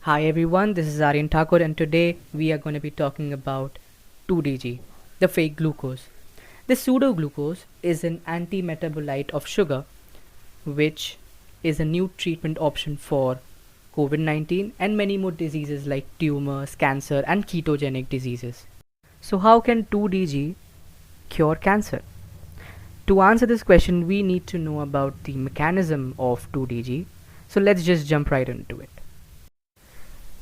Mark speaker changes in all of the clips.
Speaker 1: Hi everyone, this is Aryan Thakur and today we are going to be talking about 2DG, the fake glucose. The pseudo-glucose is an anti-metabolite of sugar which is a new treatment option for COVID-19 and many more diseases like tumors, cancer and ketogenic diseases. So how can 2DG cure cancer? To answer this question, we need to know about the mechanism of 2DG. So let's just jump right into it.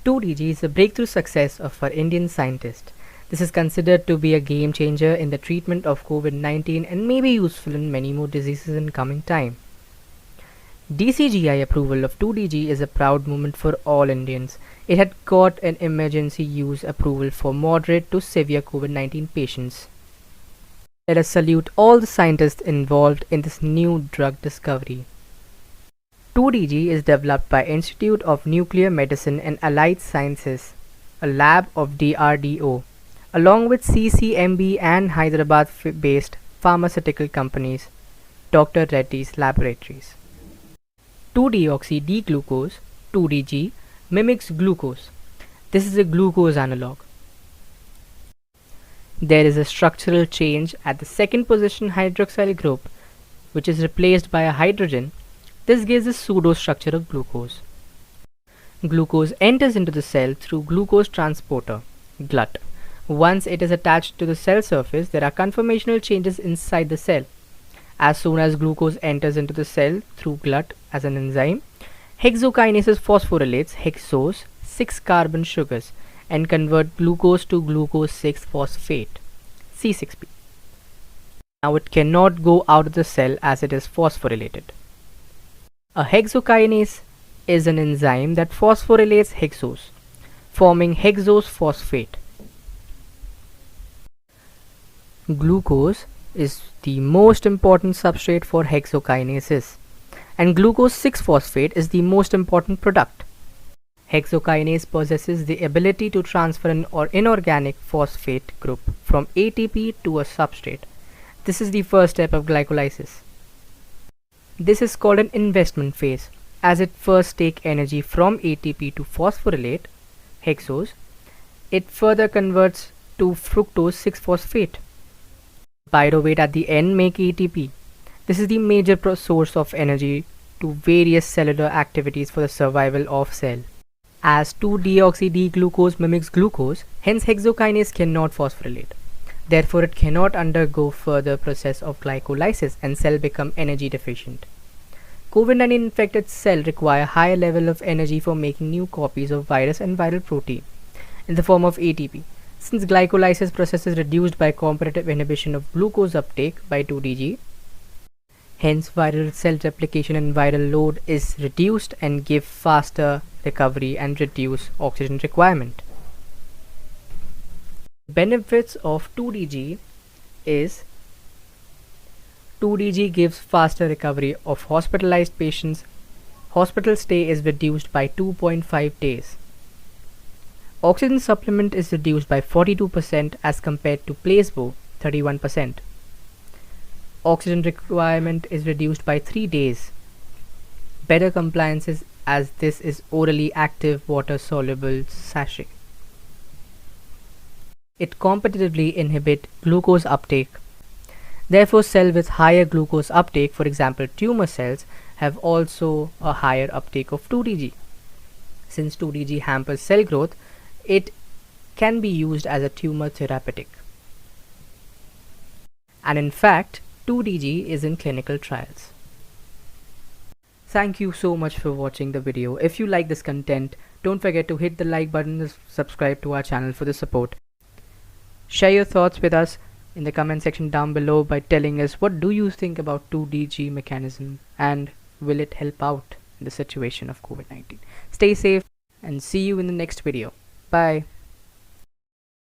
Speaker 1: 2DG is a breakthrough success of our Indian scientist. This is considered to be a game changer in the treatment of COVID-19 and may be useful in many more diseases in coming time. DCGI approval of 2DG is a proud moment for all Indians. It had got an emergency use approval for moderate to severe COVID-19 patients. Let us salute all the scientists involved in this new drug discovery. 2DG is developed by Institute of Nuclear Medicine and Allied Sciences, a lab of DRDO, along with CCMB and Hyderabad-based pharmaceutical companies, Dr. Reddy's Laboratories. 2-deoxy-D-glucose, 2DG, mimics glucose. This is a glucose analog. There is a structural change at the second position hydroxyl group, which is replaced by a hydrogen. This gives a pseudo-structure of glucose. Glucose enters into the cell through glucose transporter, GLUT. Once it is attached to the cell surface, there are conformational changes inside the cell. As soon as glucose enters into the cell through GLUT as an enzyme, hexokinases phosphorylates hexose 6-carbon sugars and convert glucose to glucose 6-phosphate, C6P. Now it cannot go out of the cell as it is phosphorylated. A hexokinase is an enzyme that phosphorylates hexose, forming hexose phosphate. Glucose is the most important substrate for hexokinases, and glucose 6-phosphate is the most important product. Hexokinase possesses the ability to transfer an inorganic phosphate group from ATP to a substrate. This is the first step of glycolysis. This is called an investment phase, as it first takes energy from ATP to phosphorylate hexose. It further converts to fructose 6-phosphate. Pyruvate at the end make ATP. This is the major source of energy to various cellular activities for the survival of cell. As 2-deoxy-D-glucose mimics glucose, hence hexokinase cannot phosphorylate. Therefore, it cannot undergo further process of glycolysis and cell become energy deficient. COVID-19 infected cell require higher level of energy for making new copies of virus and viral protein in the form of ATP. Since glycolysis process is reduced by competitive inhibition of glucose uptake by 2DG, hence viral cell replication and viral load is reduced and give faster recovery and reduce oxygen requirement. Benefits of 2DG is 2DG gives faster recovery of hospitalized patients. Hospital stay is reduced by 2.5 days. Oxygen supplement is reduced by 42% as compared to placebo 31%. Oxygen requirement is reduced by 3 days. Better compliance is as this is orally active water soluble sachet. It competitively inhibits glucose uptake. Therefore, cells with higher glucose uptake, for example tumor cells, have also a higher uptake of 2DG. Since 2DG hampers cell growth, it can be used as a tumor therapeutic. And in fact, 2DG is in clinical trials. Thank you so much for watching the video. If you like this content, don't forget to hit the like button and subscribe to our channel for the support. Share your thoughts with us in the comment section down below by telling us what do you think about 2DG mechanism and will it help out in the situation of COVID-19. Stay safe and see you in the next video. Bye.